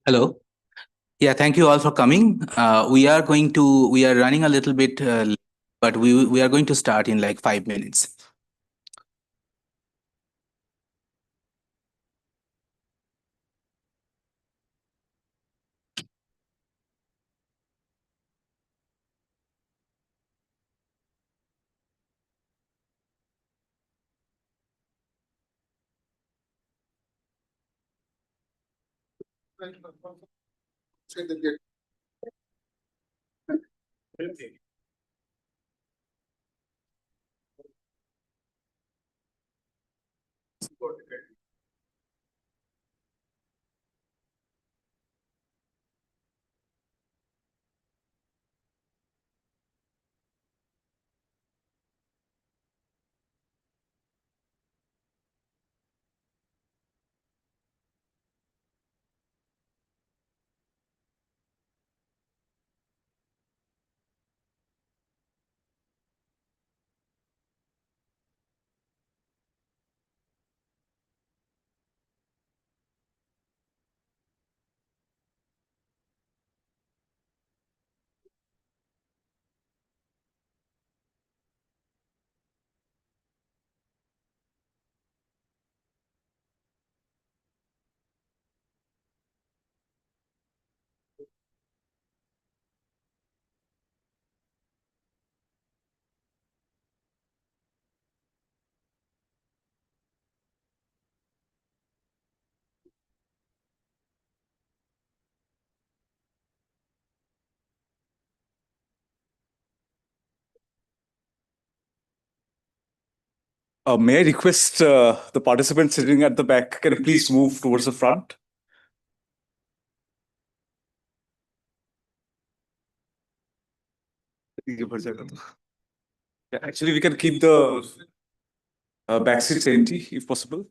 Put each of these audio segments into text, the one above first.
Hello. Yeah, thank you all for coming. We are running a little bit, but we are going to start in like 5 minutes. May I request the participants sitting at the back can please move towards the front? Yeah, actually, we can keep the back seats empty if possible.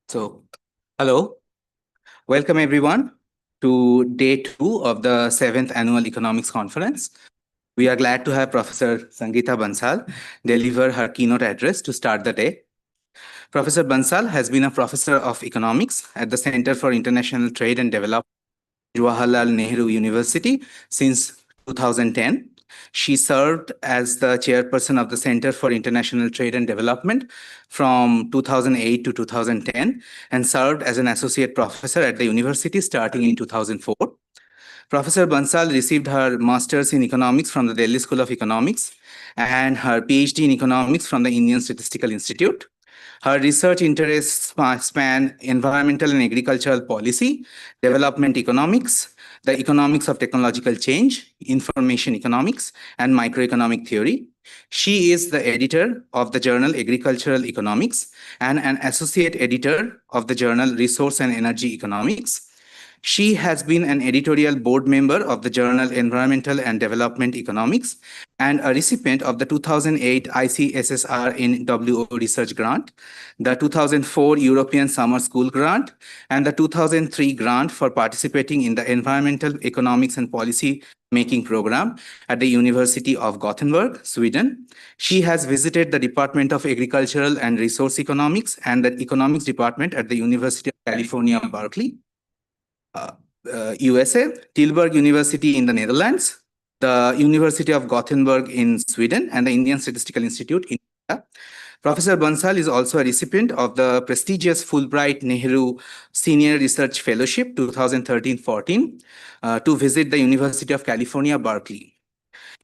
So, hello, welcome everyone to day two of the seventh annual economics conference. We are glad to have Professor Sangeeta Bansal deliver her keynote address to start the day. Professor Bansal has been a professor of economics at the Center for International Trade and Development, Jawaharlal Nehru University, since 2010. She served as the chairperson of the Center for International Trade and Development from 2008 to 2010 and served as an associate professor at the university starting in 2004. Professor Bansal received her master's in economics from the Delhi School of Economics and her PhD in economics from the Indian Statistical Institute. Her research interests span environmental and agricultural policy, development economics, the economics of technological change, information economics, and microeconomic theory. She is the editor of the journal Agricultural Economics and an associate editor of the journal Resource and Energy Economics. She has been an editorial board member of the journal Environmental and Development Economics and a recipient of the 2008 ICSSR in WO Research Grant, the 2004 European Summer School Grant, and the 2003 grant for participating in the Environmental Economics and Policy Making Program at the University of Gothenburg, Sweden. She has visited the Department of Agricultural and Resource Economics and the Economics Department at the University of California, Berkeley. USA, Tilburg University in the Netherlands, the University of Gothenburg in Sweden, and the Indian Statistical Institute in India. Professor Bansal is also a recipient of the prestigious Fulbright Nehru Senior Research Fellowship 2013-14 to visit the University of California, Berkeley.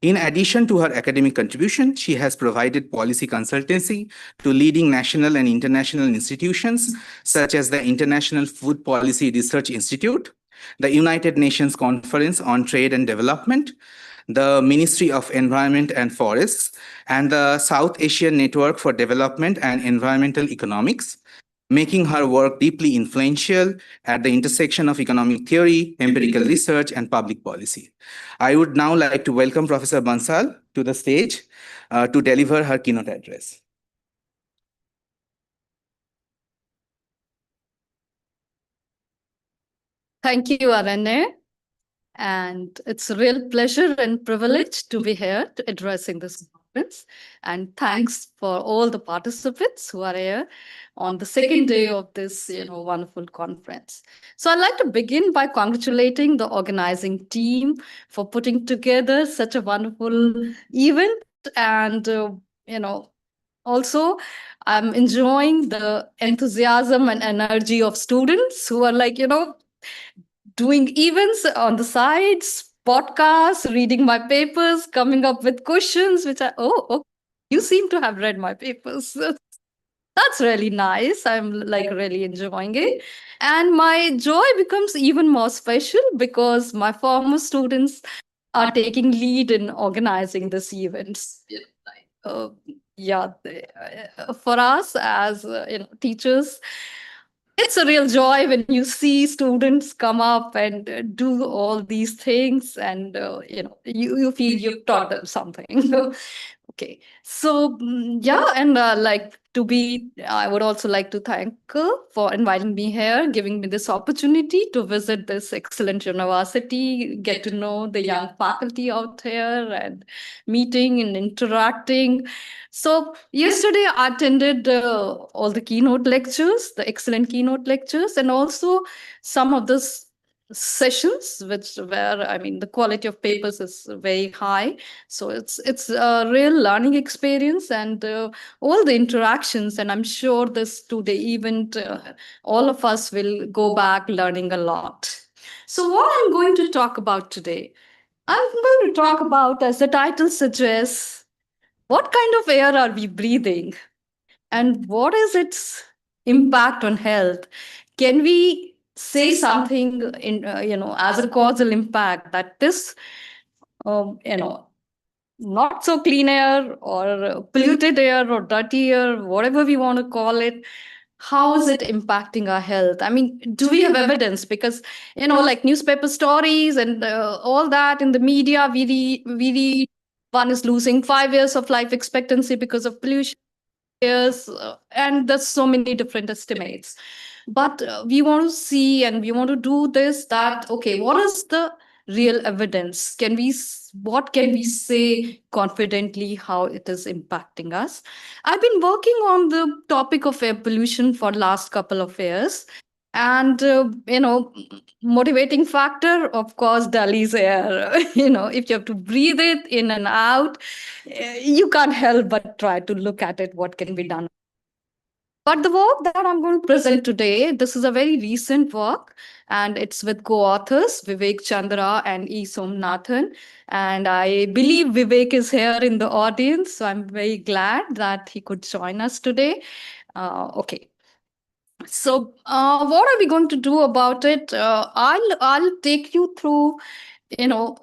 In addition to her academic contribution, she has provided policy consultancy to leading national and international institutions such as the International Food Policy Research Institute, the United Nations Conference on Trade and Development, the Ministry of Environment and Forests, and the South Asian Network for Development and Environmental Economics, making her work deeply influential at the intersection of economic theory, empirical research, and public policy. I would now like to welcome Professor Bansal to the stage to deliver her keynote address. Thank you, Arane. And it's a real pleasure and privilege to be here to addressing this conference. And thanks for all the participants who are here on the second day of this wonderful conference. So I'd like to begin by congratulating the organizing team for putting together such a wonderful event. And, also, I'm enjoying the enthusiasm and energy of students who are like, doing events on the sides, podcasts, reading my papers, coming up with questions, which okay, you seem to have read my papers. That's really nice. I'm like really enjoying it. And my joy becomes even more special because my former students are taking lead in organizing this events. Uh, yeah, for us as teachers, it's a real joy when you see students come up and do all these things, and you feel you've taught them something. Okay, so yeah, and I would also like to thank for inviting me here, giving me this opportunity to visit this excellent university, get to know the young faculty out here, and meeting and interacting. So yesterday I attended all the keynote lectures, the excellent keynote lectures, and also some of the sessions where the quality of papers is very high. So it's a real learning experience, and all the interactions, and I'm sure this today event, all of us will go back learning a lot. So what I'm going to talk about today, I'm going to talk about, as the title suggests, what kind of air are we breathing, and what is its impact on health? Can we say something in as a causal impact that this not so clean air or polluted air or dirty air, whatever we want to call it, how is it impacting our health? I mean, do we have evidence? Because like newspaper stories and all that in the media, we read one is losing 5 years of life expectancy because of pollution. Years, and there's so many different estimates. But we want to see and we want to do this that, okay, what is the real evidence? What can we say confidently how it is impacting us? I've been working on the topic of air pollution for last couple of years. And, motivating factor, of course, Delhi's air. If you have to breathe it in and out, you can't help but try to look at it, what can be done. But the work that I'm going to present today, this is a very recent work, and it's with co-authors Vivek Chandra and E. Somnathan. And I believe Vivek is here in the audience, so I'm very glad that he could join us today. Okay. So, what are we going to do about it? I'll take you through, you know,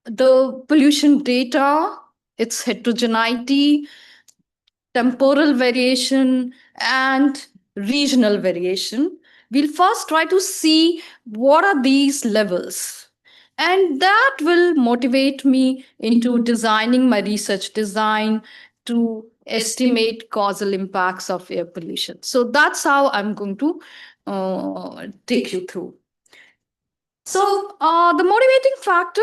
the pollution data, its heterogeneity, temporal variation, and regional variation. We'll first try to see what are these levels. And that will motivate me into designing my research design to estimate causal impacts of air pollution. So that's how I'm going to take you through. So the motivating factor,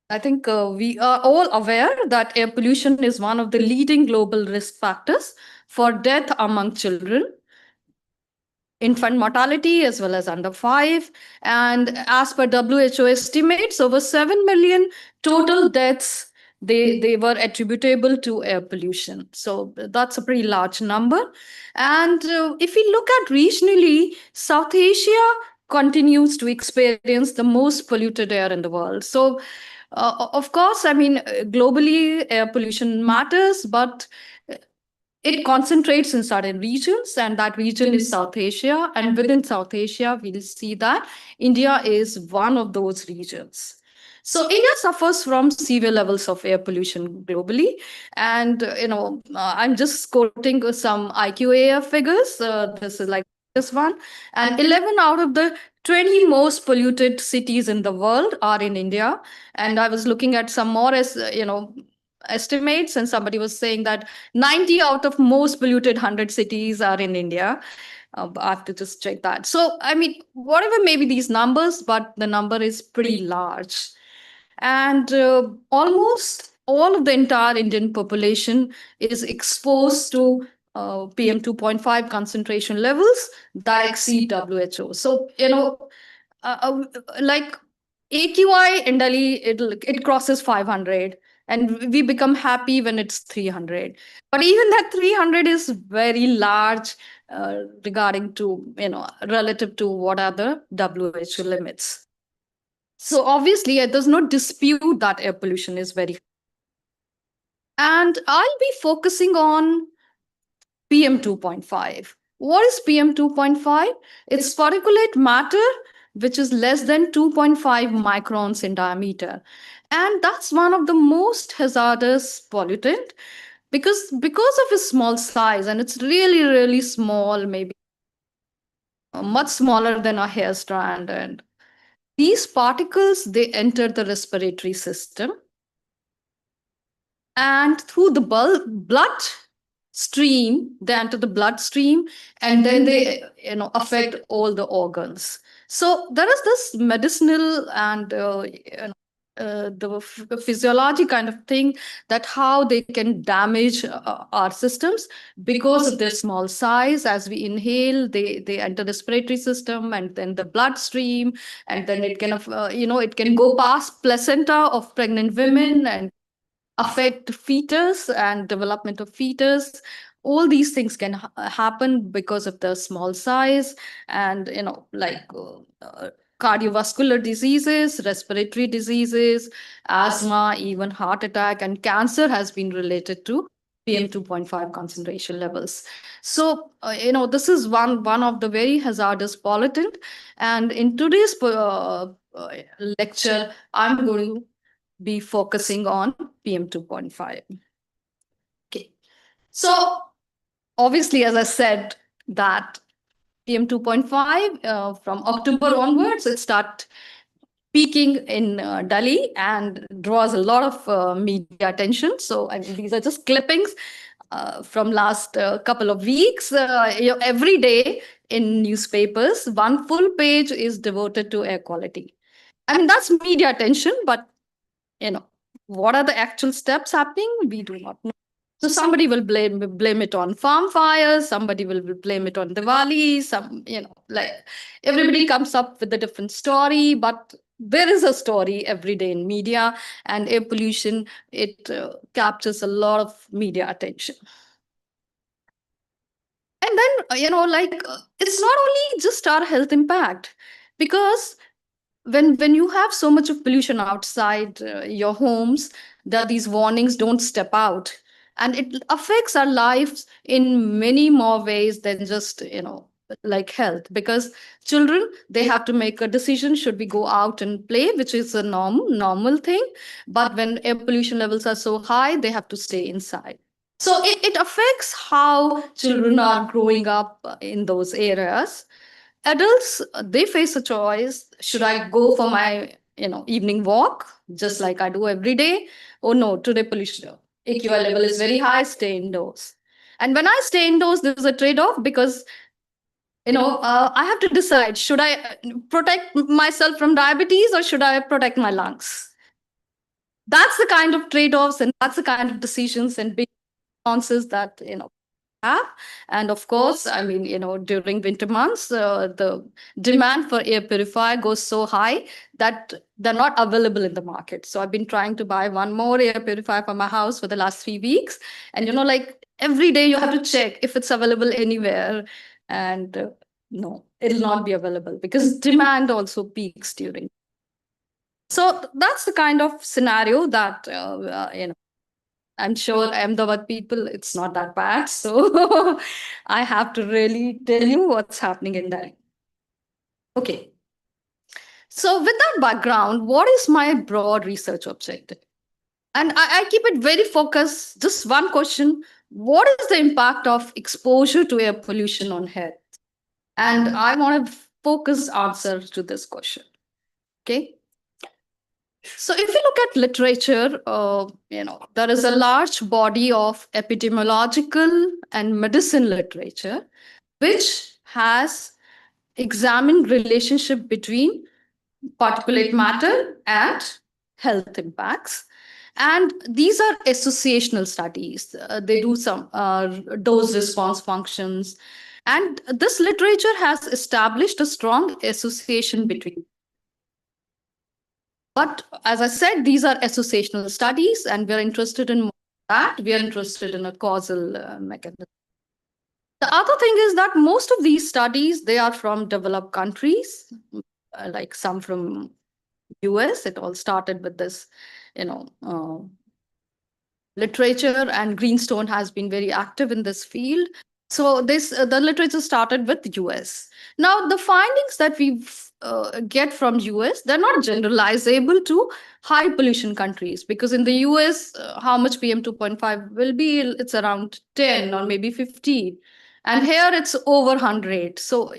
I think we are all aware that air pollution is one of the leading global risk factors for death among children, infant mortality as well as under 5. And as per WHO estimates, over 7 million total deaths they were attributable to air pollution. So that's a pretty large number. And if we look at regionally, South Asia continues to experience the most polluted air in the world. So of course, I mean, globally, air pollution matters, but it concentrates in certain regions, and that region is South Asia. And within South Asia, we'll see that India is one of those regions. So India suffers from severe levels of air pollution globally. And, I'm just quoting some IQAF figures. This is like this one. And 11 out of the 20 most polluted cities in the world are in India. And I was looking at some more as, estimates, and somebody was saying that 90 out of most polluted 100 cities are in India. I have to just check that. So, I mean, whatever may be these numbers, but the number is pretty large. And almost all of the entire Indian population is exposed to PM 2.5 concentration levels that exceed WHO. So, like AQI in Delhi, it crosses 500, and we become happy when it's 300. But even that 300 is very large regarding to, relative to what are the WHO limits. So obviously, there's no dispute that air pollution is very. And I'll be focusing on PM 2.5. What is PM 2.5? It's particulate matter which is less than 2.5 microns in diameter. And that's one of the most hazardous pollutant because of its small size, and it's really, really small, maybe much smaller than a hair strand. And these particles, they enter the respiratory system, and through the blood stream, they enter the bloodstream, and then they affect all the organs. So there is this medicinal and the physiology kind of thing, that how they can damage our systems because of their small size. As we inhale, they enter the respiratory system and then the bloodstream, and then it can it can go past placenta of pregnant women and affect fetus and development of fetus. All these things can happen because of the small size. And cardiovascular diseases, respiratory diseases, asthma, even heart attack and cancer has been related to PM 2.5 concentration levels. So this is one of the very hazardous pollutant. And in today's lecture, I'm going to be focusing on PM 2.5. Okay. So obviously, as I said, that PM 2.5 from October onwards, it start peaking in Delhi and draws a lot of media attention. So I mean, these are just clippings from last couple of weeks. Every day in newspapers, one full page is devoted to air quality. I mean, that's media attention, but what are the actual steps happening? We do not know. So somebody will blame it on farm fires, somebody will blame it on Diwali, like everybody comes up with a different story, but there is a story every day in media, and air pollution, it captures a lot of media attention. And then, it's not only just our health impact, because when you have so much of pollution outside your homes, there are these warnings, don't step out, and it affects our lives in many more ways than just like health, because children, they have to make a decision, should we go out and play, which is a normal thing, but when air pollution levels are so high, they have to stay inside. So it affects how children are growing up in those areas. Adults, they face a choice. Should I go for my evening walk, just like I do every day? Oh no, today pollution AQI level is very high, stay indoors. And when I stay indoors, there's a trade-off, because I have to decide, should I protect myself from diabetes, or should I protect my lungs? That's the kind of trade-offs, and that's the kind of decisions and big responses that have. And of course, I mean, during winter months, the demand for air purifier goes so high that they're not available in the market. So I've been trying to buy one more air purifier for my house for the last 3 weeks. And, like every day you have to check if it's available anywhere. And no, it'll not be available, because demand also peaks during. So that's the kind of scenario that, I'm sure Ahmedabad people, it's not that bad. So I have to really tell you what's happening in Delhi. Okay. So with that background, what is my broad research objective? And I keep it very focused. Just one question. What is the impact of exposure to air pollution on health? And I want a focused answer to this question. Okay. So if you look at literature, there is a large body of epidemiological and medicine literature, which has examined relationship between particulate matter and health impacts. And these are associational studies. They do some dose response functions. And this literature has established a strong association between. But as I said, these are associational studies, and we're interested in that. We are interested in a causal mechanism. The other thing is that most of these studies, they are from developed countries, like some from US. It all started with this, literature, and Greenstone has been very active in this field. So the literature started with US. Now the findings that we get from US, they're not generalizable to high pollution countries, because in the US, how much PM 2.5 will be? It's around 10 or maybe 15, and here it's over 100. So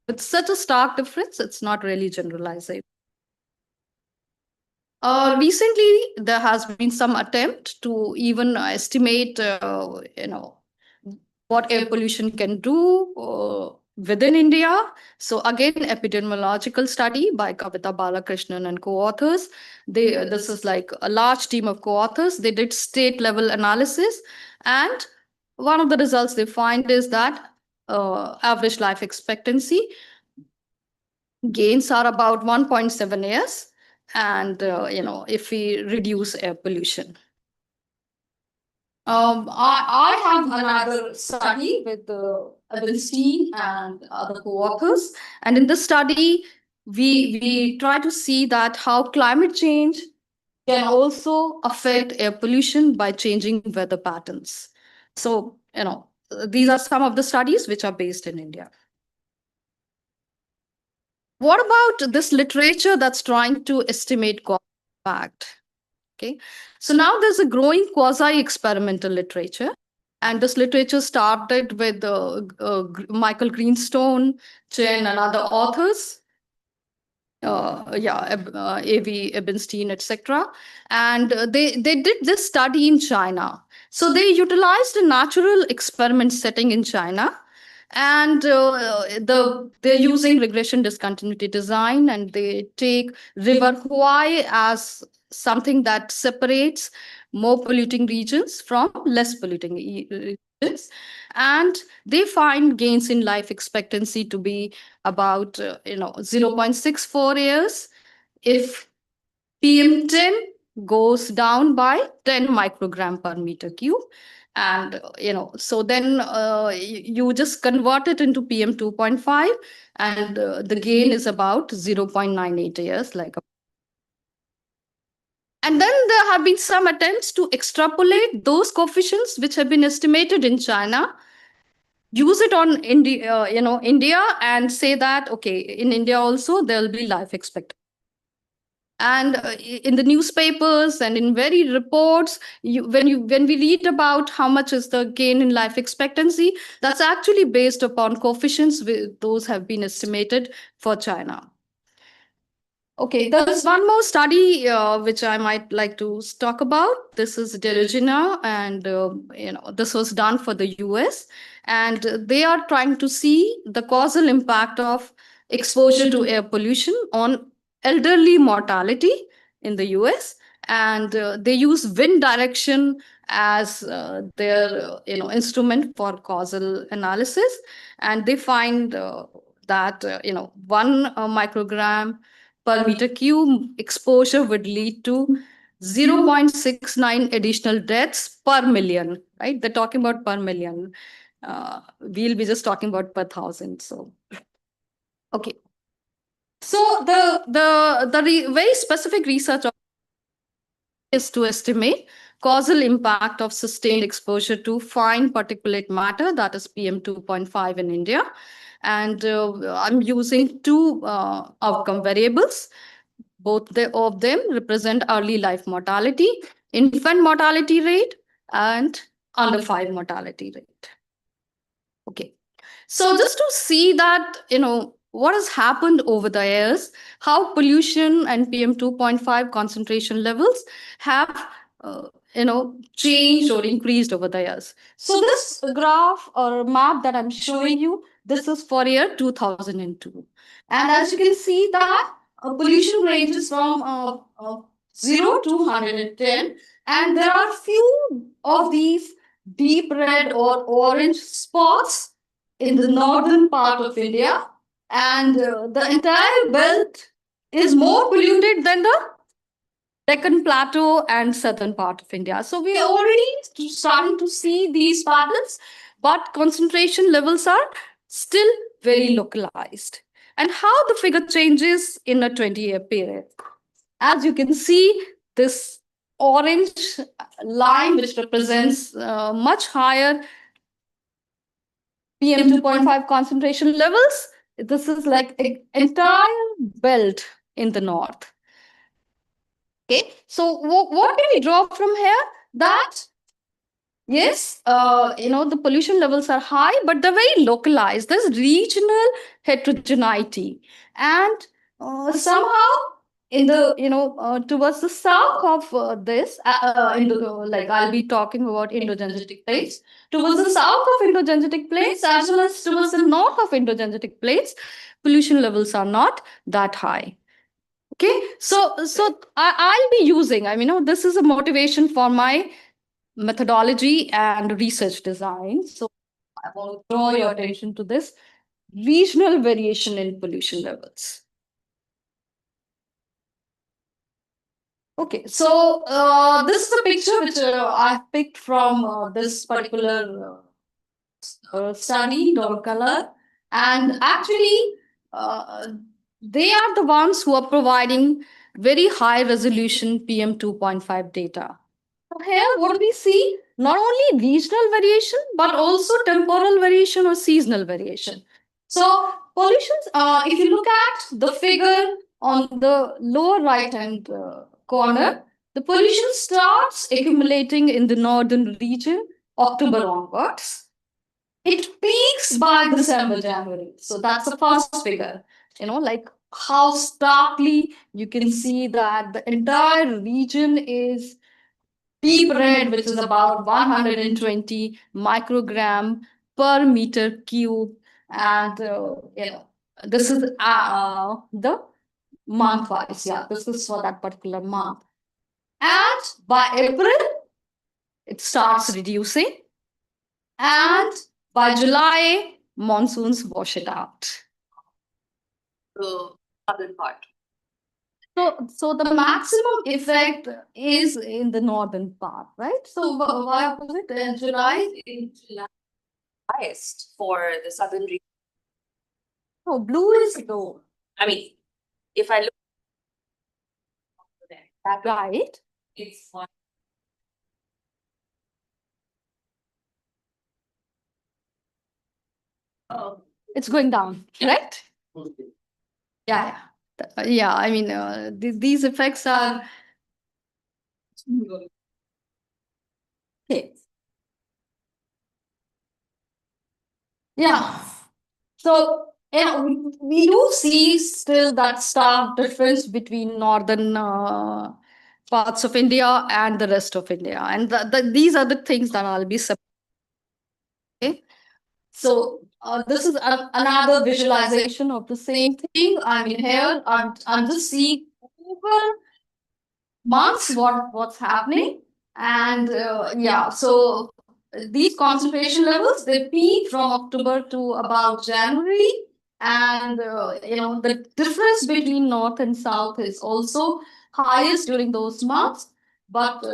with such a stark difference, it's not really generalizable. Recently, there has been some attempt to even estimate, what air pollution can do within India. So again, epidemiological study by Kavita Balakrishnan and co-authors. This is like a large team of co-authors. They did state level analysis, and one of the results they find is that average life expectancy gains are about 1.7 years, and if we reduce air pollution. I have another study with Ebenstein and other co-authors, and in this study, we try to see that how climate change can also affect air pollution by changing weather patterns. So these are some of the studies which are based in India. What about this literature that's trying to estimate cause impact? Okay, so now there's a growing quasi-experimental literature, and this literature started with Michael Greenstone, Chen, and other authors. A.V. Ebenstein, etc. And they did this study in China. So they utilized a natural experiment setting in China, and they're using regression discontinuity design, and they take River Huai as something that separates more polluting regions from less polluting regions, and they find gains in life expectancy to be about 0.64 years if PM10 goes down by 10 microgram per meter cube. And so then you just convert it into PM 2.5, and the gain is about 0.98 years. And then there have been some attempts to extrapolate those coefficients which have been estimated in China, use it on India, and say that okay, in India also there'll be life expectancy. And in the newspapers and in very reports, when we read about how much is the gain in life expectancy, that's actually based upon coefficients. Those have been estimated for China. Okay, there's one more study which I might like to talk about. This is Derogina, and this was done for the US, and they are trying to see the causal impact of exposure to air pollution on elderly mortality in the US, and they use wind direction as their instrument for causal analysis, and they find that 1 microgram per meter cube exposure would lead to 0.69 additional deaths per million, right? They're talking about per million. We'll be just talking about per thousand. So, okay. So the very specific research is to estimate causal impact of sustained exposure to fine particulate matter, that is PM 2.5 in India. And I'm using two outcome variables. Both of them represent early life mortality, infant mortality rate, and under 5 mortality rate. Okay. So just to see that, what has happened over the years, how pollution and PM 2.5 concentration levels have, changed or increased over the years. So this graph or map that I'm showing you, this is for year 2002. And as you can see that pollution ranges from 0 to 110, and there are few of these deep red or orange spots in the northern part of India, and the entire belt is more polluted than the Deccan Plateau and southern part of India. So we are already starting to see these patterns, but concentration levels are still very localized. And how the figure changes in a 20-year period. As you can see, this orange line, which represents much higher PM 2.5 concentration levels, this is like an entire belt in the north. Okay, so what can we draw from here? That yes, the pollution levels are high, but they're very localized. There's regional heterogeneity, and somehow in the towards the south of this, like I'll be talking about Indo-Gangetic plates. Towards the south of Indo-Gangetic plates, as well as towards the north of Indo-Gangetic plates, pollution levels are not that high. Okay, so I'll be using. This is a motivation for my methodology and research design. So I want to draw your attention to this regional variation in pollution levels. Okay, so this is a picture which I've picked from this particular study, Color, and actually they are the ones who are providing very high resolution PM 2.5 data. Here, what we see, not only regional variation, but also temporal variation or seasonal variation. So pollutions, if you look at the figure on the lower right-hand corner, the pollution starts accumulating in the northern region, October onwards. It peaks by December, January. So that's the first figure. Like how starkly you can see that the entire region is deep red, which is about 120 microgram per meter cube. And, this is the month wise. Yeah, this is for that particular month. And by April, it starts reducing. And by July, monsoons wash it out. The southern part. So the maximum effect is in the northern part, right? So why opposite? In July, highest for the southern region. No, blue is low. I mean, if I look there, right, it's one. It's going down, right? Yeah, yeah. Yeah, I mean, these effects are. Okay. Yeah. So, we do see still that stark difference between northern parts of India and the rest of India. And these are the things that I'll be. Okay. So, this is another visualization of the same thing. I mean, here I'm just seeing over months what's happening. And yeah, so these concentration levels, they peak from October to about January. And the difference between north and south is also highest during those months. But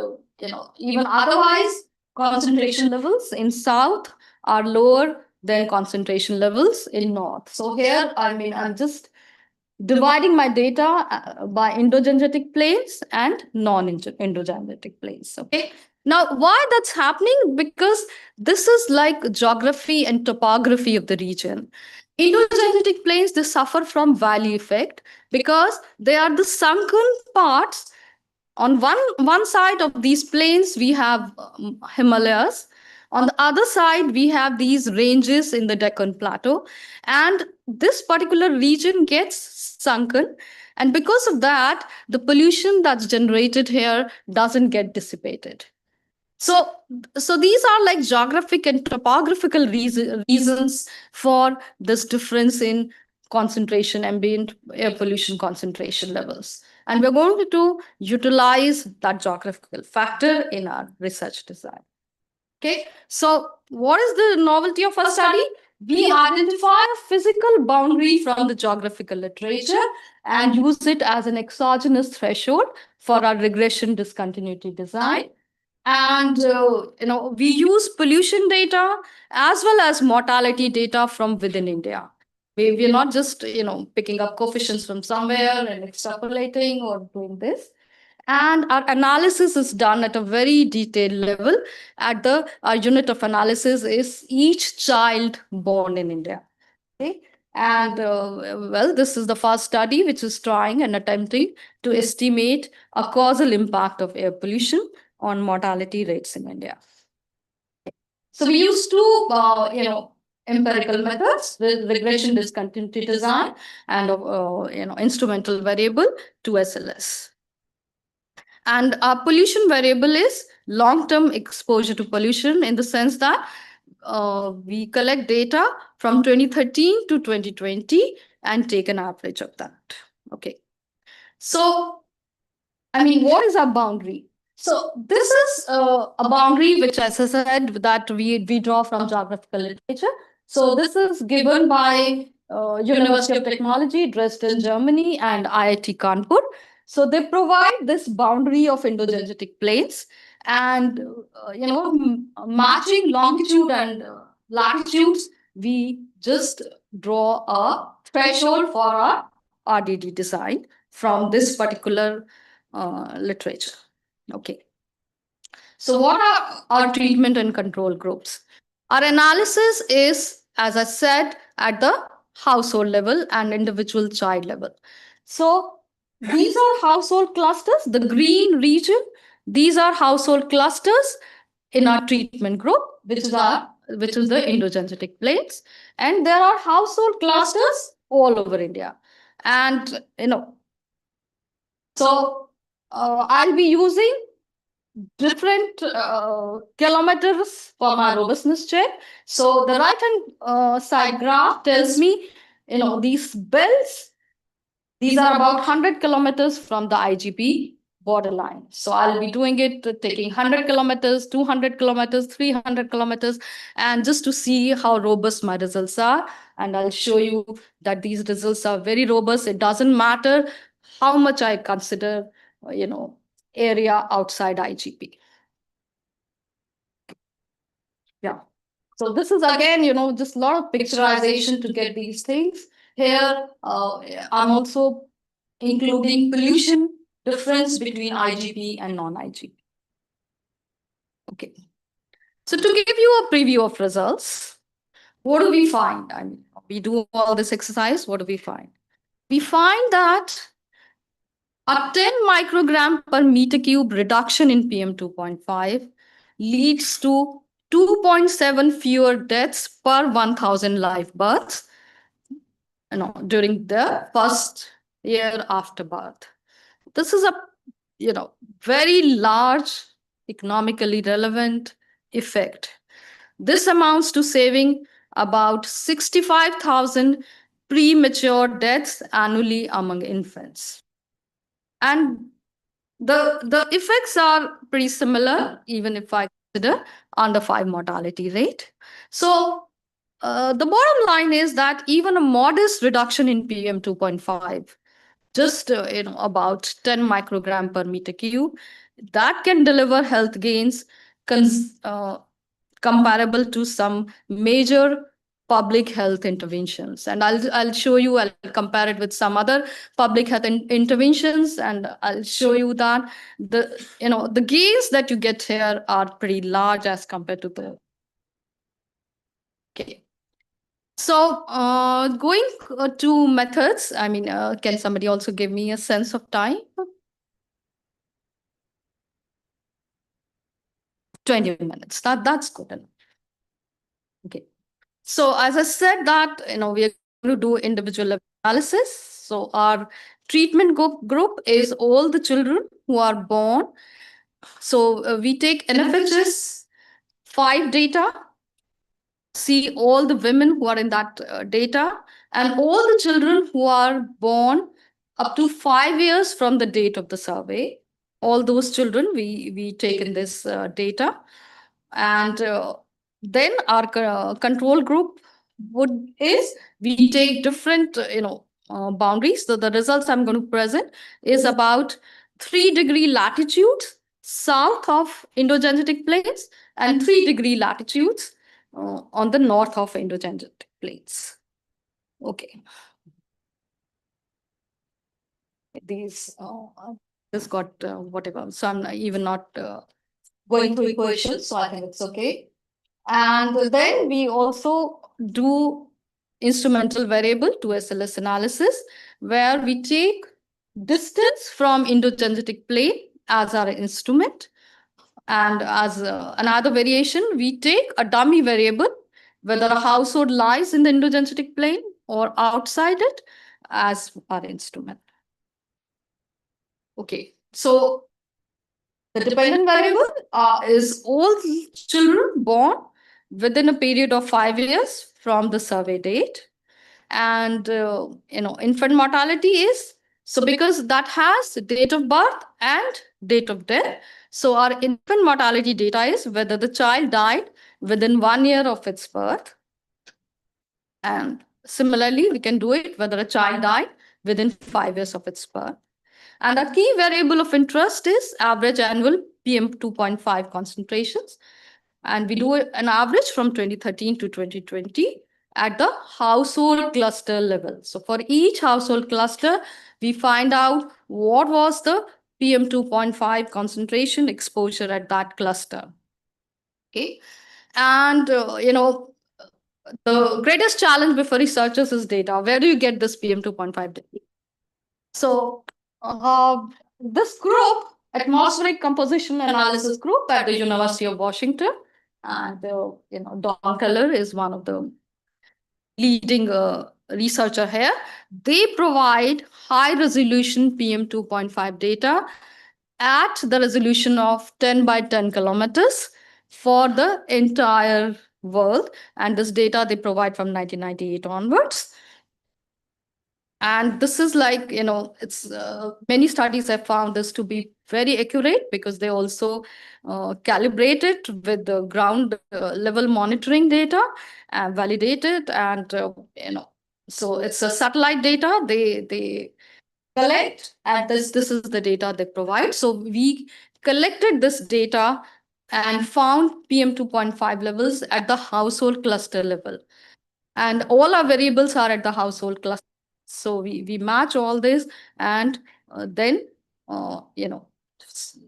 even otherwise, concentration levels in south are lower than concentration levels in north. So here, I mean, I'm just dividing my data by endogenetic planes and non-endogenetic planes. Okay. Now, why that's happening? Because this is like geography and topography of the region. Endogenetic planes, they suffer from valley effect because they are the sunken parts. On one side of these plains, we have Himalayas. On the other side, we have these ranges in the Deccan Plateau. And this particular region gets sunken. And because of that, the pollution that's generated here doesn't get dissipated. So, these are like geographic and topographical reasons for this difference in concentration, ambient air pollution concentration levels. And we're going to utilize that geographical factor in our research design. Okay, so what is the novelty of our study? We identify a physical boundary from the geographical literature and use it as an exogenous threshold for our regression discontinuity design. And we use pollution data as well as mortality data from within India. We're not just picking up coefficients from somewhere and extrapolating or doing this. And our analysis is done at a very detailed level. Our unit of analysis is each child born in India. Okay. And well, this is the first study which is trying and attempting to estimate a causal impact of air pollution on mortality rates in India. So we use two, empirical methods: with regression discontinuity design and instrumental variable 2SLS. And our pollution variable is long-term exposure to pollution, in the sense that we collect data from 2013 to 2020 and take an average of that. Okay. So, I mean, what is our boundary? So this is a boundary which, as I said, that we draw from geographical literature. So this is given by University of Technology, Dresden, Germany, and IIT Kanpur. So they provide this boundary of endogenetic planes, and matching longitude and latitudes, we just draw a threshold for our RDD design from this particular literature. Okay. So what are our treatment and control groups? Our analysis is, as I said, at the household level and individual child level. So these are household clusters, the green region. These are household clusters in our treatment group, which is the endogenetic planes. And there are household clusters all over India. And, so I'll be using different kilometers for my robustness check. So the right hand side graph tells me, these bells, these are about 100 kilometers from the IGP borderline. So I'll be doing it, taking 100 kilometers, 200 kilometers, 300 kilometers, and just to see how robust my results are. And I'll show you that these results are very robust. It doesn't matter how much I consider, area outside IGP. Yeah. So this is again, just a lot of picturization to get these things. Here, I'm also including pollution difference between IGP and non-IGP. Okay. So to give you a preview of results, what do we find? I mean, we do all this exercise, what do we find? We find that a 10 microgram per meter cube reduction in PM 2.5 leads to 2.7 fewer deaths per 1,000 live births, during the first year after birth. This is a, very large, economically relevant effect. This amounts to saving about 65,000 premature deaths annually among infants. And the effects are pretty similar, even if I consider under 5 mortality rate. So the bottom line is that even a modest reduction in PM 2.5, just about 10 microgram per meter cube, that can deliver health gains comparable to some major public health interventions. And I'll show you, I'll compare it with some other public health interventions, and I'll show you that the gains that you get here are pretty large as compared to the. Okay. So going to methods, I mean, can somebody also give me a sense of time? 20 minutes. That's good enough. Okay. So as I said that, we are going to do individual analysis. So our treatment group is all the children who are born. So we take NFHS 5 data, see all the women who are in that data, and all the children who are born up to 5 years from the date of the survey. All those children we take in this data. And then our control group is we take different boundaries. So the results I'm going to present is about 3-degree latitudes south of Indo-Gangetic plains and 3-degree latitudes on the north of Indo-Gangetic plains. Okay. These just got whatever. So I'm even not going through equations, so I think it's okay. And then we also do instrumental variable to SLS analysis, where we take distance from Indo-Gangetic plain as our instrument. And as another variation, we take a dummy variable, whether a household lies in the Indo-Gangetic plain or outside it, as our instrument. Okay, so the dependent variable is all children born within a period of 5 years from the survey date. And, infant mortality is, so because that has date of birth and date of death. So our infant mortality data is whether the child died within 1 year of its birth. And similarly, we can do it whether a child died within 5 years of its birth. And a key variable of interest is average annual PM 2.5 concentrations. And we do an average from 2013 to 2020 at the household cluster level. So for each household cluster, we find out what was the PM 2.5 concentration exposure at that cluster. Okay. And, the greatest challenge before researchers is data. Where do you get this PM 2.5 data? So this group, atmospheric composition analysis group at the University of Washington, and Don Keller is one of the leading researcher here. They provide high resolution PM 2.5 data at the resolution of 10 by 10 kilometers for the entire world. And this data they provide from 1998 onwards. And this is like, it's many studies have found this to be very accurate because they also calibrate it with the ground level monitoring data and validate it. And, so it's a satellite data they collect, and this is the data they provide. So we collected this data and found PM 2.5 levels at the household cluster level. And all our variables are at the household cluster. So we match all this and then,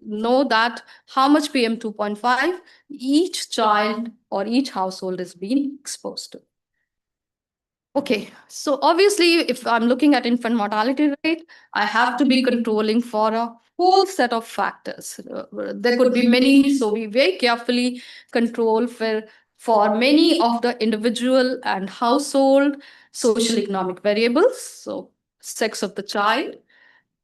know that how much PM 2.5 each child or each household is being exposed to. Okay, so obviously, if I'm looking at infant mortality rate, I have to be controlling for a whole set of factors. There could be many, so we very carefully control for many of the individual and household social economic variables. So sex of the child,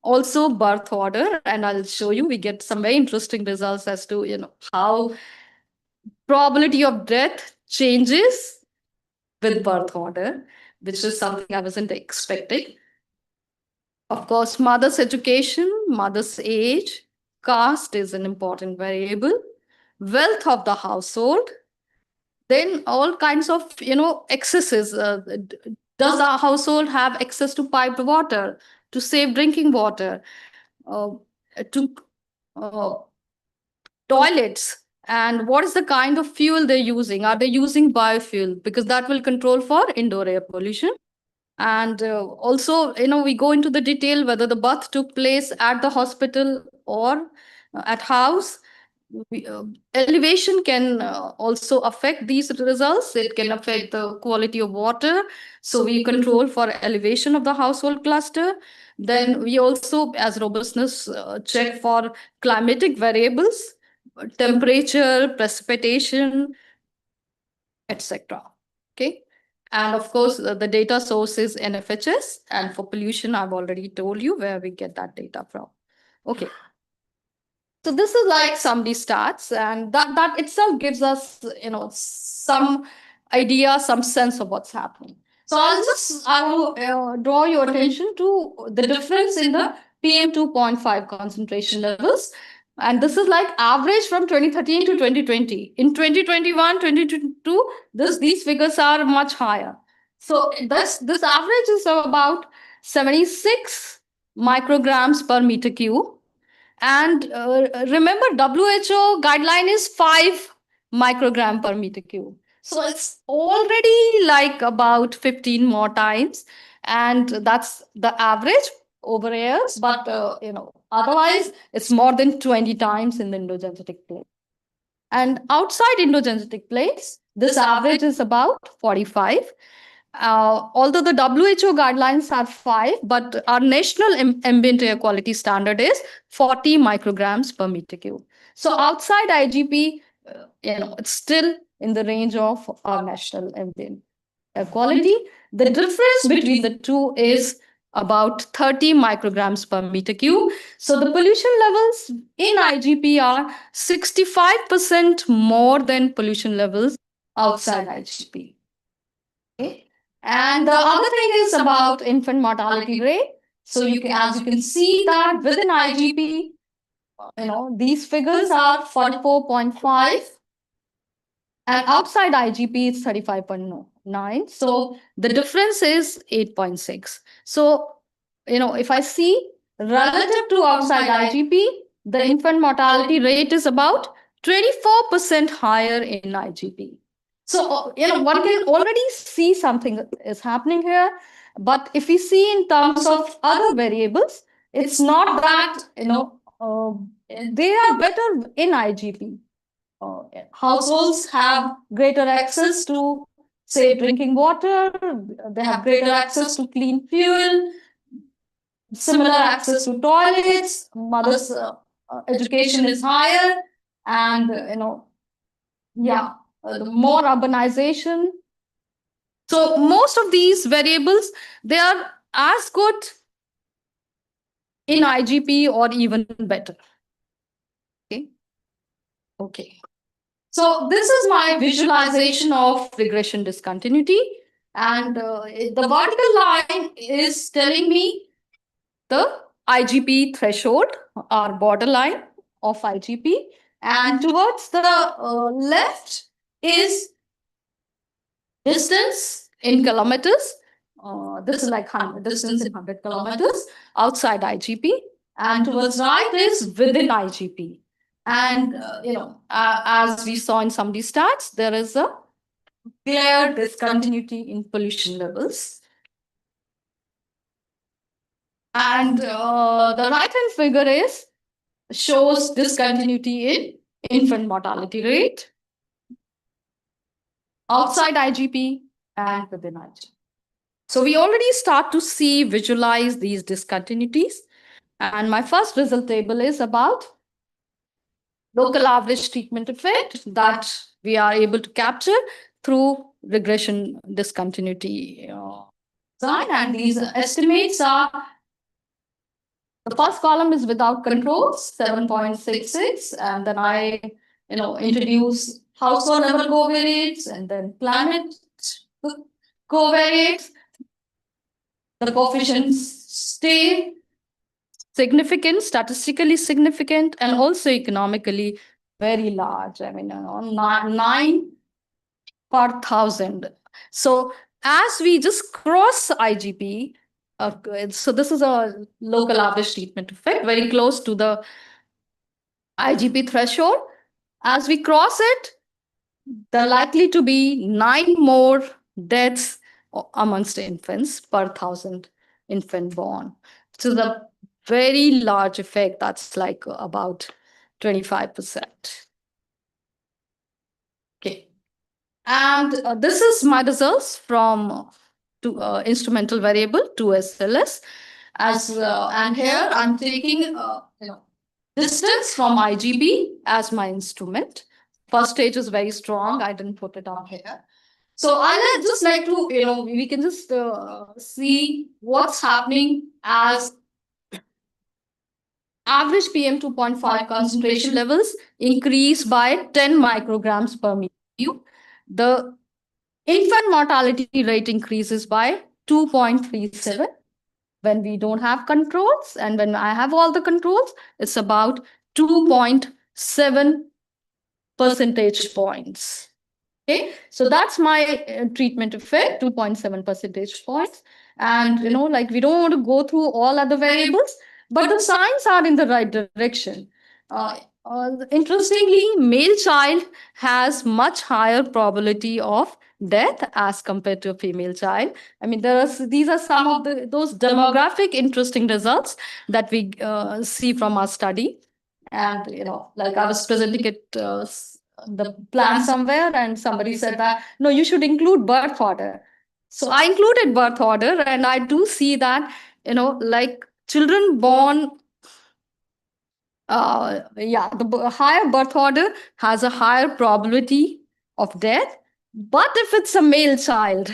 also birth order, and I'll show you, we get some very interesting results as to, how probability of death changes with birth order, which is something I wasn't expecting. Of course, mother's education, mother's age, caste is an important variable, wealth of the household, then all kinds of, excesses. Does our household have access to piped water, to safe drinking water, to toilets? And what is the kind of fuel they're using? Are they using biofuel? Because that will control for indoor air pollution. And also, we go into the detail whether the birth took place at the hospital or at house. Elevation can also affect these results. It can affect the quality of water. So we control for elevation of the household cluster. Then we also, as robustness, check for climatic variables, temperature, precipitation, etc. Okay. And of course, the data source is NFHS. And for pollution, I've already told you where we get that data from. Okay. So this is like somebody starts, and that itself gives us, some idea, some sense of what's happening. So I will draw your attention to the difference in the PM 2.5 concentration levels. And this is like average from 2013 to 2020. In 2021, 2022, these figures are much higher. So this average is about 76 micrograms per meter cube. And remember, WHO guideline is 5 microgram per meter cube. So it's already like about 15 more times. And that's the average over years. But, otherwise, it's more than 20 times in the endogenetic place. And outside endogenetic place, this average is about 45. Although the WHO guidelines are 5, but our national ambient air quality standard is 40 micrograms per meter cube. So outside IGP, it's still in the range of our national ambient air quality. The difference between the two is about 30 micrograms per meter cube. So the pollution levels in IGP are 65% more than pollution levels outside IGP. Okay. And the other thing is about infant mortality rate. So as you can see that within IGP, these figures are 44.5, and outside IGP it's 35.9. So the difference is 8.6. So, if I see relative to outside IGP, the infant mortality rate is about 24% higher in IGP. So, one can already see something is happening here. But if we see in terms of other variables, it's not that, they are better in IGP. Households have greater access to safe drinking water. They have greater access to clean fuel, similar access to toilets. Mother's education is higher. And, the more urbanization, So most of these variables, they are as good in IGP or even better. Okay. Okay. So this is my visualization of regression discontinuity. And the vertical line is telling me the IGP threshold or borderline of IGP. And towards the left is distance in kilometers. This is like distance in 100 kilometers outside IGP. And towards right is within IGP. And, as we saw in some of these stats, there is a clear discontinuity in pollution levels. And the right-hand figure shows discontinuity in infant mortality rate outside IGP and within IGP. So we already start to visualize these discontinuities. And my first result table is about local average treatment effect that we are able to capture through regression discontinuity design. And these estimates are, the first column is without controls, 7.66, and then I introduce household level covariates and then planet covariates. The coefficients stay significant, statistically significant, and also economically very large. I mean, 9 per 1,000. So as we just cross IGP, so this is a local average treatment effect, very close to the IGP threshold. As we cross it, there are likely to be 9 more deaths amongst infants per 1,000 infant born. So the very large effect, that's like about 25%. Okay. And this is my results from instrumental variable 2SLS. And here I'm taking distance from IGP as my instrument. First stage is very strong. I didn't put it on here. So I just like to, we can just see what's happening as average PM 2.5 concentration levels increase by 10 micrograms per million. The infant mortality rate increases by 2.37 when we don't have controls. And when I have all the controls, it's about 2.7 percentage points. Okay, so that's my treatment effect, 2.7 percentage points. And, we don't want to go through all other variables, but the signs are in the right direction. Interestingly, male child has much higher probability of death as compared to a female child. I mean, these are some of those demographic interesting results that we see from our study. And, I was presenting it the plan somewhere, and somebody said that, no, you should include birth order. So I included birth order, and I do see that, children born, the higher birth order has a higher probability of death. But if it's a male child,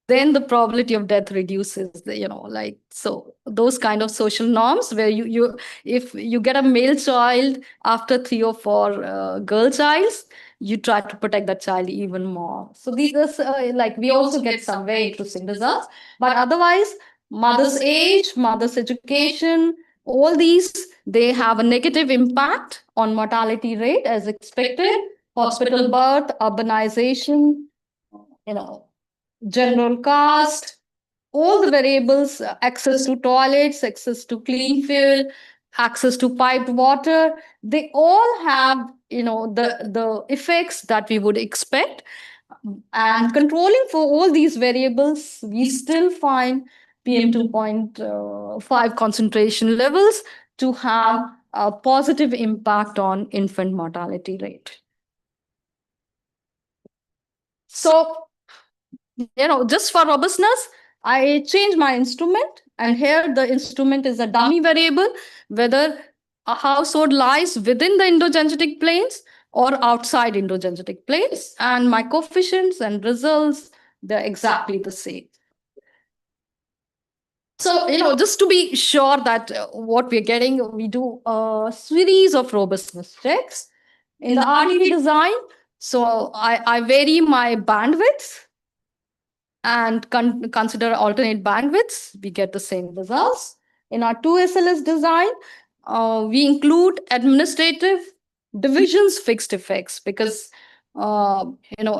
then the probability of death reduces. So those kind of social norms where you if you get a male child after 3 or 4 girl childs, you try to protect that child even more. So these are we also get some very interesting results. But otherwise, mother's age, mother's education, all these, they have a negative impact on mortality rate as expected. Hospital birth, urbanization, general caste, all the variables, access to toilets, access to clean fuel, access to piped water, they all have, the effects that we would expect. And controlling for all these variables, we still find PM 2.5 concentration levels to have a positive impact on infant mortality rate. So, just for robustness, I change my instrument. And here the instrument is a dummy variable, whether a household lies within the endogenetic planes or outside endogenetic planes. And my coefficients and results they're exactly the same. So, just to be sure that what we're getting, we do a series of robustness checks in the RDV design. So I vary my bandwidth and consider alternate bandwidths. We get the same results. In our 2SLS design, we include administrative divisions fixed effects because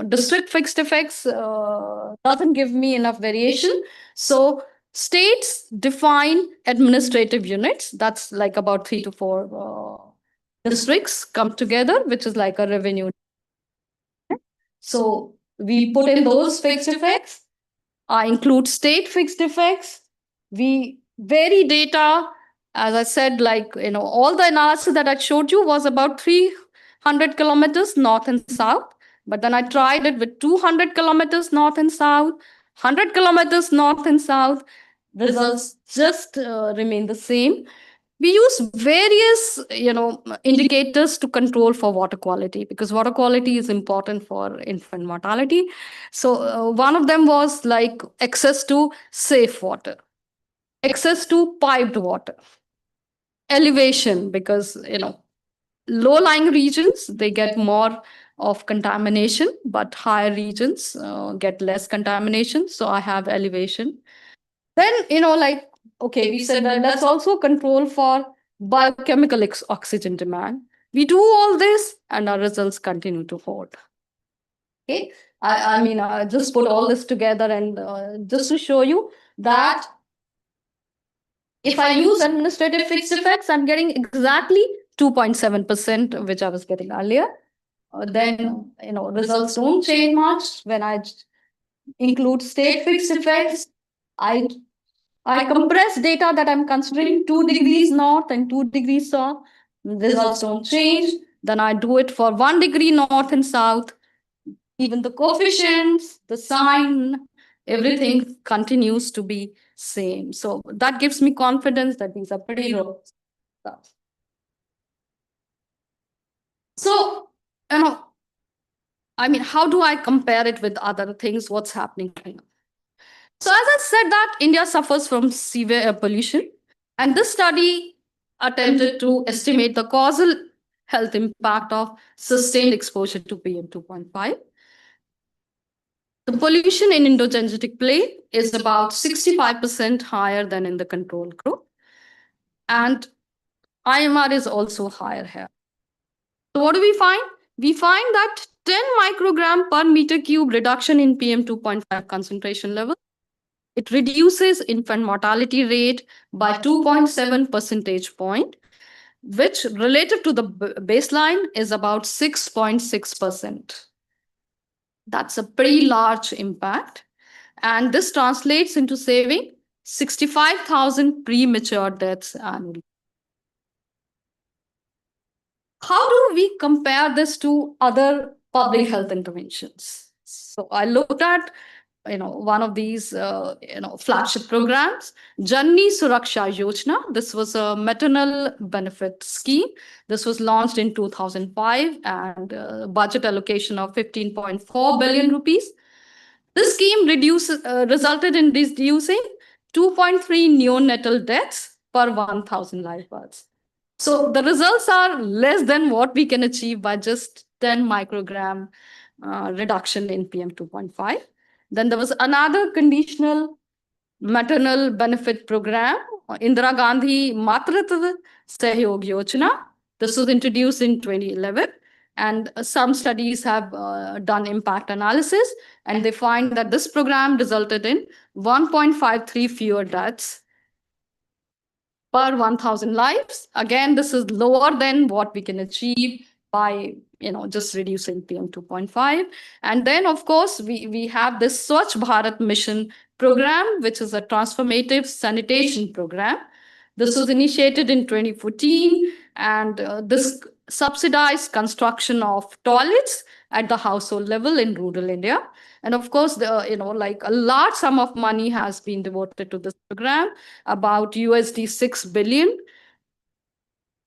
district fixed effects doesn't give me enough variation. So states define administrative units. That's like about 3 to 4 districts come together, which is like a revenue. So we put in those fixed effects. I include state fixed effects. We vary data. As I said, all the analysis that I showed you was about 300 kilometers north and south. But then I tried it with 200 kilometers north and south, 100 kilometers north and south. Results just remain the same. We use various indicators to control for water quality because water quality is important for infant mortality. So one of them was like access to safe water, access to piped water, elevation, because low-lying regions they get more of contamination, but higher regions get less contamination. So I have elevation. Then okay, we said that let's also control for biochemical oxygen demand. We do all this and our results continue to hold. Okay, I mean, I just put all this together and just to show you that if I use administrative fixed effects, I'm getting exactly 2.7%, which I was getting earlier. Then, results don't change much. When I include state fixed effects, I compress data that I'm considering 2 degrees north and 2 degrees south. Results don't change. Then I do it for 1 degree north and south. Even the coefficients, the sign, everything continues to be same. So that gives me confidence that these are pretty robust. So, I mean, how do I compare it with other things? What's happening right now? So as I said that India suffers from severe air pollution, and this study attempted to estimate the causal health impact of sustained exposure to PM 2.5. The pollution in Indo-Gangetic Plain is about 65% higher than in the control group, and IMR is also higher here. So what do we find? We find that 10 microgram per meter cube reduction in PM 2.5 concentration level. It reduces infant mortality rate by 2.7 percentage point, which relative to the baseline is about 6.6%. That's a pretty large impact. And this translates into saving 65,000 premature deaths annually. How do we compare this to other public health interventions? So I looked at one of these flagship programs, Janni Suraksha Yojana. This was a maternal benefit scheme. This was launched in 2005 and budget allocation of 15.4 billion rupees. This scheme resulted in reducing 2.3 neonatal deaths per 1,000 live births. So the results are less than what we can achieve by just 10 microgram reduction in PM 2.5. Then there was another conditional maternal benefit program, Indira Gandhi Matritva Sahyog Yojana. This was introduced in 2011. And some studies have done impact analysis, and they find that this program resulted in 1.53 fewer deaths per 1,000 lives. Again, this is lower than what we can achieve by just reducing PM 2.5. And then, of course, we have this Swachh Bharat Mission program, which is a transformative sanitation program. This was initiated in 2014, and this subsidized construction of toilets at the household level in rural India. And of course, a large sum of money has been devoted to this program, about USD 6 billion.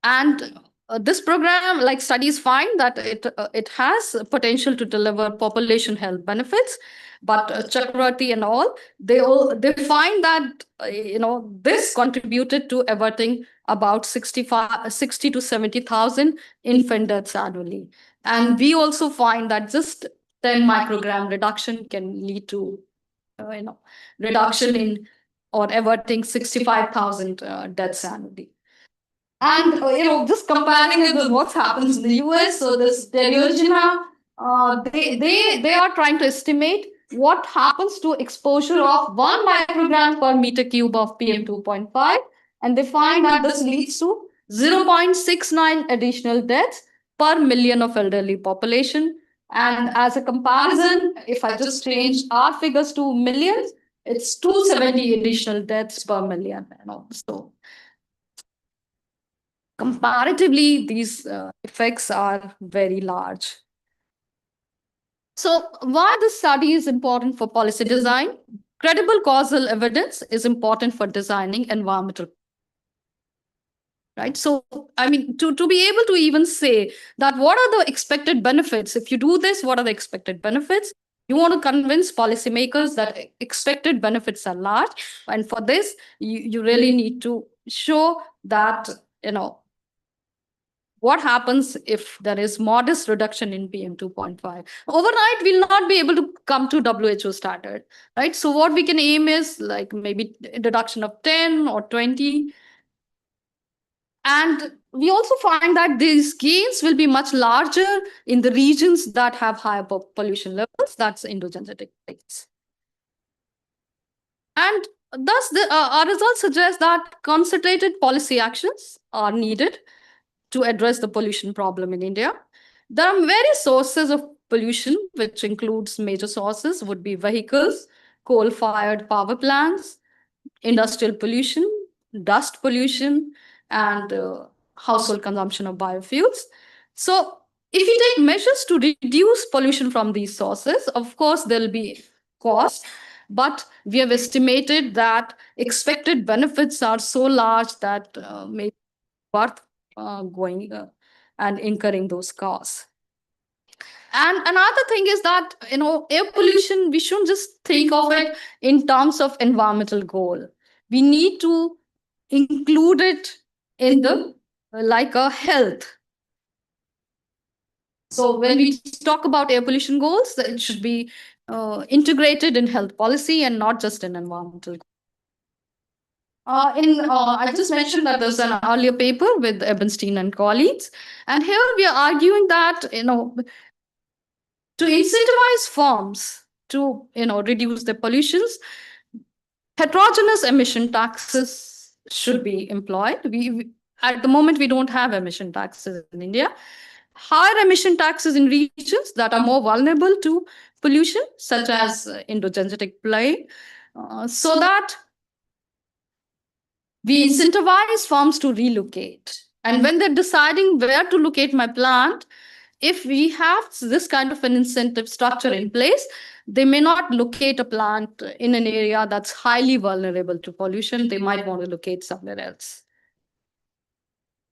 And this program, like studies find that it has potential to deliver population health benefits, but Chakravarti and all, they find that this contributed to averting about 60 to 70,000 infant deaths annually, and we also find that just 10 microgram reduction can lead to reduction in or averting 65,000 deaths annually. And just comparing it with what happens in the US, so this Delusional, they are trying to estimate what happens to exposure of 1 microgram per meter cube of PM 2.5, and they find that this leads to 0.69 additional deaths per million of elderly population. And as a comparison, if I just change our figures to millions, it's 270 additional deaths per million. So comparatively, these effects are very large. So why this study is important for policy design? Credible causal evidence is important for designing environmental. Right. So, I mean, to be able to even say that what are the expected benefits? If you do this, what are the expected benefits? You want to convince policymakers that expected benefits are large. And for this, you really need to show that, what happens if there is modest reduction in PM 2.5? Overnight, we'll not be able to come to WHO standard, right? So what we can aim is like maybe reduction of 10 or 20. And we also find that these gains will be much larger in the regions that have higher pollution levels. That's endogenetic states. And thus, our results suggest that concentrated policy actions are needed to address the pollution problem in India. There are various sources of pollution, which includes major sources would be vehicles, coal-fired power plants, industrial pollution, dust pollution, and household consumption of biofuels. So if you take measures to reduce pollution from these sources, of course, there'll be cost, but we have estimated that expected benefits are so large that maybe worth going and incurring those costs. And another thing is that, air pollution, we shouldn't just think of it in terms of environmental goal. We need to include it in the like a health. So when we talk about air pollution goals, it should be integrated in health policy and not just in environmental. I just mentioned that there's an earlier paper with Ebenstein and colleagues, and here we are arguing that to incentivize firms to reduce their pollutions, heterogeneous emission taxes should be employed. We at the moment we don't have emission taxes in India. Higher emission taxes in regions that are more vulnerable to pollution, such as Indo-Gangetic Plain, so that we incentivize firms to relocate. And when they're deciding where to locate my plant, if we have this kind of an incentive structure in place, they may not locate a plant in an area that's highly vulnerable to pollution. They might want to locate somewhere else.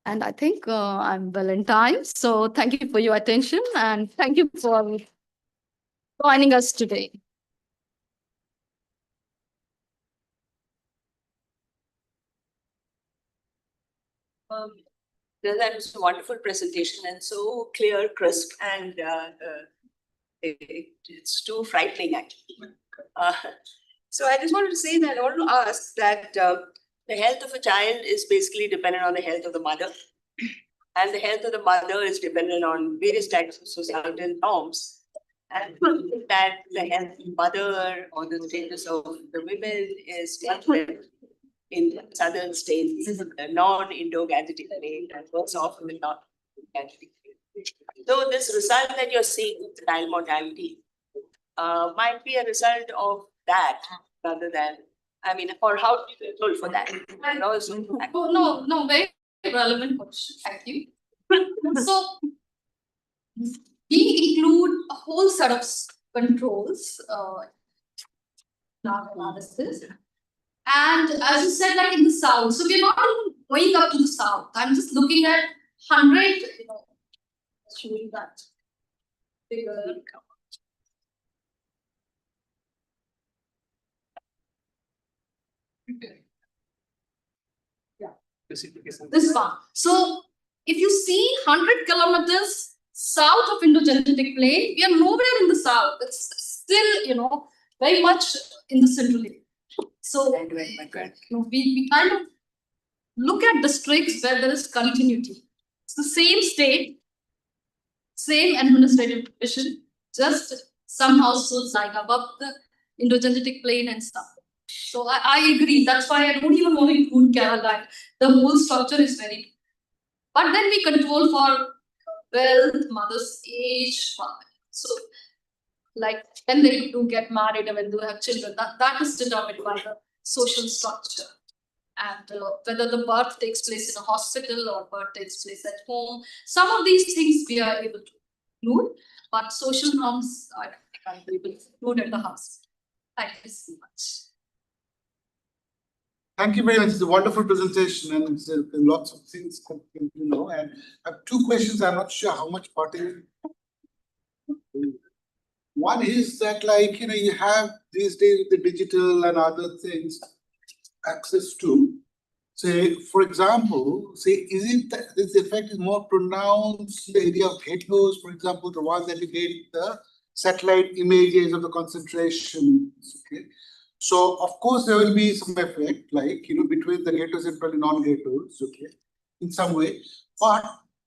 And I think I'm well in time. So thank you for your attention and thank you for joining us today. That was a wonderful presentation and so clear, crisp, and it's too frightening actually. So I just wanted to say that I want to ask that the health of a child is basically dependent on the health of the mother, and the health of the mother is dependent on various types of societal norms. And that the health of the mother or the status of the women is different in southern states, non-Indo-Gangetic Plain, and worse off in the non-Gangetic Plain. So this result that you're seeing with child mortality might be a result of that rather than, or how do you control for that? No, very relevant question. Thank you. So we include a whole set of controls in our analysis. And as you said, like in the south, so we're not even going up to the south. I'm just looking at 100, showing that figure. Yeah, this one. So if you see 100 kilometers south of Indo-Gangetic Plain, we are nowhere in the south. It's still, very much in the central area. So we kind of look at districts where there is continuity. It's the same state, same administrative division, just some households lying above the Indo-Gangetic Plain and stuff. So I agree. That's why I don't even want to include Kerala. The whole structure is very. But then we control for wealth, mother's age. So, like, when they do get married and when they have children, that is determined by the social structure. And whether the birth takes place in a hospital or birth takes place at home. Some of these things we are able to include, but social norms I can't be able to include at the house. Thank you so much. Thank you very much. It's a wonderful presentation and it's, lots of things, And I have two questions. I'm not sure how much part in. One is that, you have these days the digital and other things access to. Say, for example, is it that this effect is more pronounced in the area of ghettos, for example, the ones that you get the satellite images of the concentrations, okay? So, of course, there will be some effect, between the ghettos and probably non-ghettos, okay, in some way. But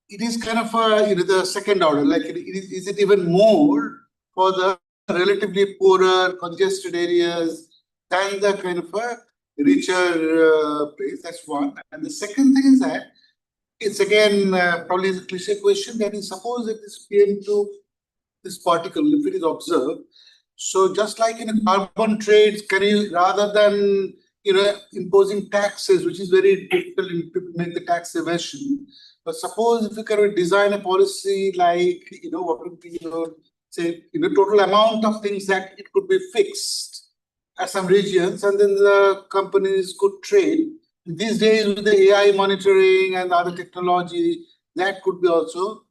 it is kind of the second order, is it even more for the relatively poorer, congested areas than the kind of a richer place? That's one. And the second thing is that it's again probably a cliche question, that is, suppose that this PM2, this particle, if it is observed, so just like in a carbon trades, can you, rather than imposing taxes, which is very difficult to make the tax evasion, but suppose if you can design a policy what would be your, say, total amount of things that it could be fixed at some regions, and then the companies could trade. These days with the AI monitoring and other technology, that could be also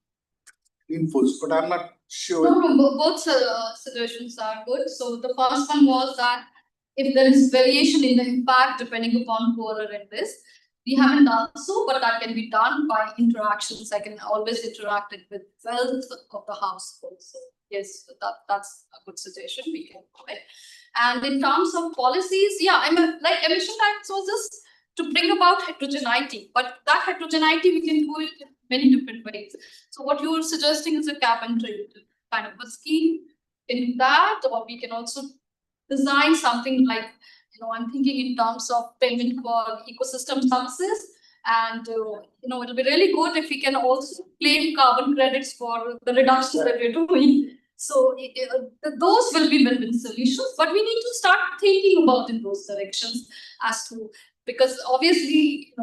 enforced, but I'm not sure. No, both suggestions are good. So the first one was that if there is variation in the impact depending upon poorer and this, we haven't done so, but that can be done by interactions. I can always interact it with wealth of the household. So yes, that's a good suggestion. We can do it. And in terms of policies, yeah, like emission tax was just to bring about heterogeneity, but that heterogeneity we can do it in many different ways. So what you're suggesting is a cap and trade kind of a scheme in that, or we can also design something like, I'm thinking in terms of payment for ecosystem services, and it'll be really good if we can also claim carbon credits for the reductions that we're doing. So those will be win-win solutions, but we need to start thinking about in those directions because obviously,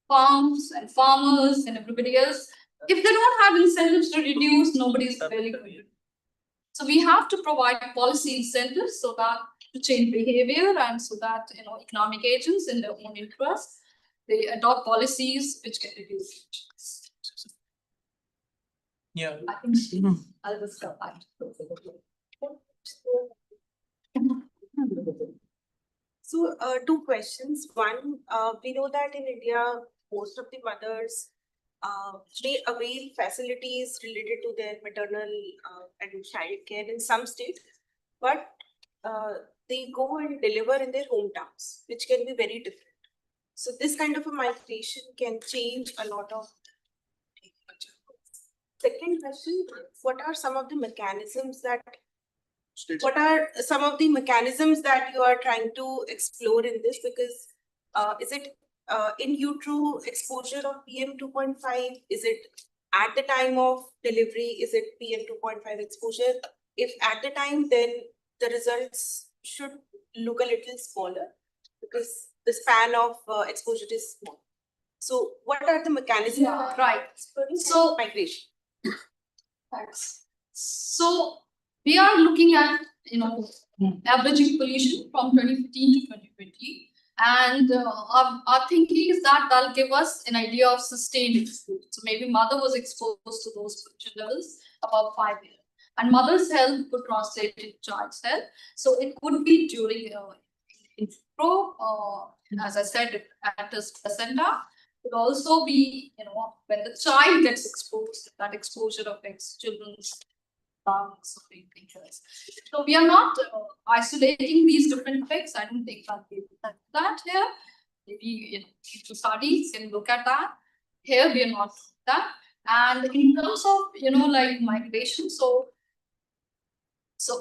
farms and farmers and everybody else, if they don't have incentives to reduce, nobody's really going to. So we have to provide policy incentives so that to change behavior and so that economic agents in their own interest, they adopt policies which can reduce emissions. Yeah. I think I'll just come back. So, two questions. One, we know that in India, most of the mothers they avail facilities related to their maternal and child care in some states, but they go and deliver in their hometowns, which can be very different. So this kind of a migration can change a lot of. Second question, what are some of the mechanisms that you are trying to explore in this? Because is it in utero exposure of PM 2.5? Is it at the time of delivery? Is it PM 2.5 exposure? If at the time, then the results should look a little smaller because the span of exposure is small. So what are the mechanisms? Yeah, right. So migration. Thanks. So we are looking at averaging pollution from 2015 to 2020. And our thinking is that that'll give us an idea of sustained exposure. So maybe mother was exposed to those pollution levels about 5 years. And mother's health could translate into child's health. So it could be during in vitro, as I said, at the placenta. It could also be, when the child gets exposed, that exposure affects children's lungs or breathing. So we are not isolating these different effects. I don't think that we have that here. Maybe future studies can look at that. Here we are not doing that. And in terms of like migration, so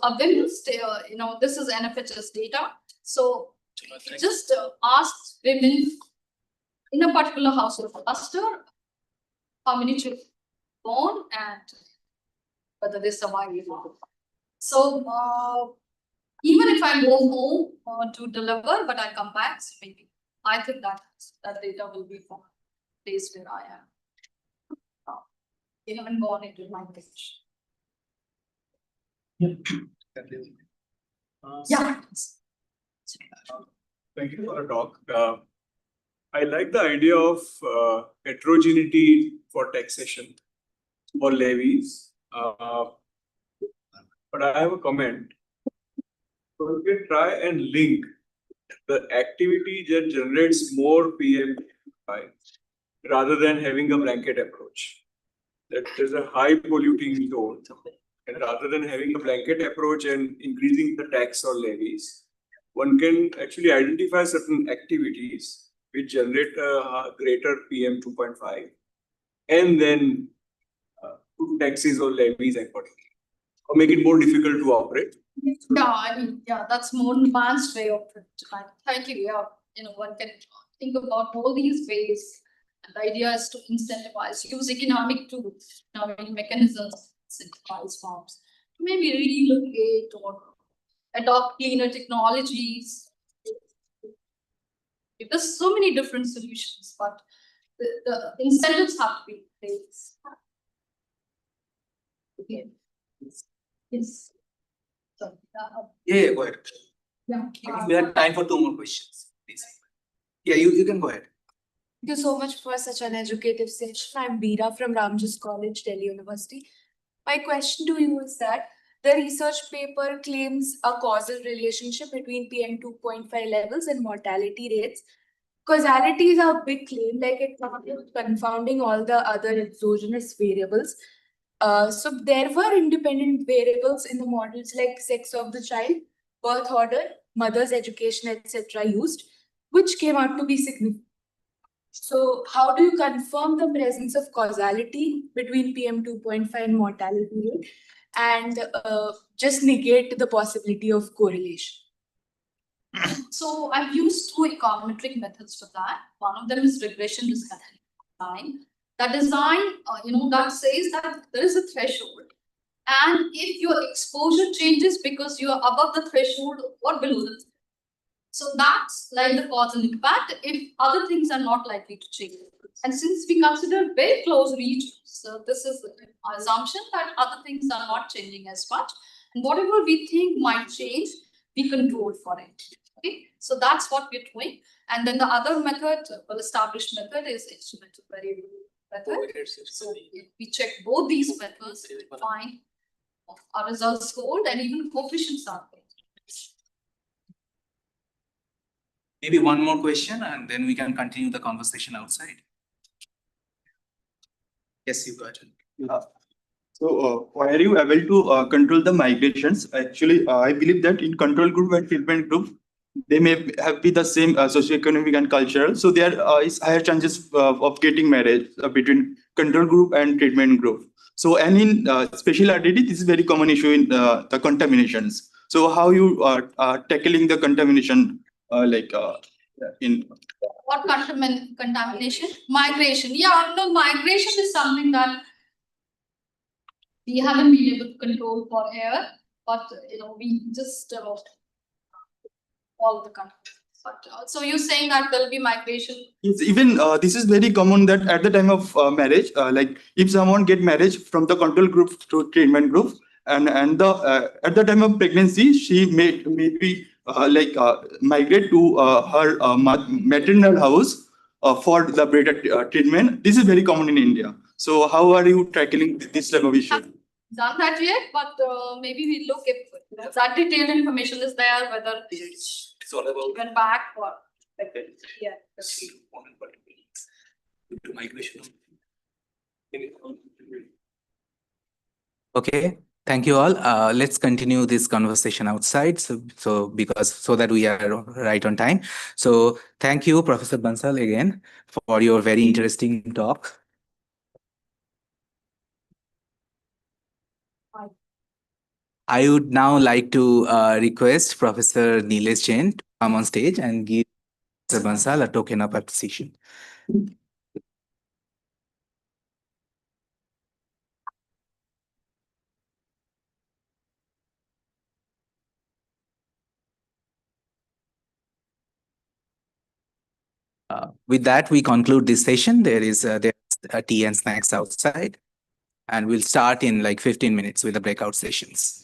a women's this is NFHS data. So just asked women in a particular household cluster how many children born and whether they survive or not. So even if I go home to deliver, but I come back, so maybe I think that data will be from the place where I am. They haven't gone into my page. Yeah. Yeah. Thank you for the talk. I like the idea of heterogeneity for taxation or levies. But I have a comment. So we can try and link the activity that generates more PM rather than having a blanket approach. That there's a high polluting zone. And rather than having a blanket approach and increasing the tax or levies, one can actually identify certain activities which generate a greater PM 2.5 and then put taxes or levies accordingly, or make it more difficult to operate. Yeah, that's more advanced way of it. Thank you. Yeah, one can think about all these ways. And the idea is to incentivize, use economic tools, mechanisms, incentivize farms to maybe relocate or adopt cleaner technologies. There's so many different solutions, but the incentives have to be in place. Okay. Yes. So, Yeah, go ahead. yeah. We have time for 2 more questions, please. Yeah, you can go ahead. Thank you so much for such an educative session. I'm Veera from Ramjas College, Delhi University. My question to you is that the research paper claims a causal relationship between PM 2.5 levels and mortality rates. Causality is a big claim, like it's confounding all the other exogenous variables. So there were independent variables in the models like sex of the child, birth order, mother's education, etc. used, which came out to be significant. So how do you confirm the presence of causality between PM 2.5 and mortality rate and just negate the possibility of correlation? So I've used 2 econometric methods for that. One of them is regression design. That design, that says that there is a threshold. And if your exposure changes because you are above the threshold or below the threshold. So that's like the causal impact if other things are not likely to change. And since we consider very close regions, so this is the assumption that other things are not changing as much. And whatever we think might change, we control for it. Okay, so that's what we're doing. And then the other method, well-established method, is instrumental variable method. So we check both these methods, we find our results hold, and even coefficients are there. Maybe one more question, and then we can continue the conversation outside. Yes, you got it. So why are you able to control the migrations? Actually, I believe that in control group and treatment group, they may have be the same socioeconomic and cultural. So there is higher chances of getting marriage between control group and treatment group. So and in special RDD, this is very common issue in the contaminations. So how you are tackling the contamination in what contamination? Migration. Yeah, no, migration is something that we haven't been able to control for air, but we just all the countries. But so you're saying that there'll be migration? Yes, even this is very common that at the time of marriage, like if someone get marriage from the control group to treatment group, and the at the time of pregnancy, she may be migrate to her maternal house for the better treatment. This is very common in India. So how are you tackling this type of issue? Done that yet, but maybe we look if that detailed information is there, whether It's all about went back or yeah. migration. Okay, thank you all. Let's continue this conversation outside. So that we are right on time. So thank you, Professor Bansal, again for your very interesting talk. I would now like to request Professor Nilesh Jain to come on stage and give Professor Bansal a token of appreciation. With that, we conclude this session. There's tea and snacks outside, and we'll start in like 15 minutes with the breakout sessions.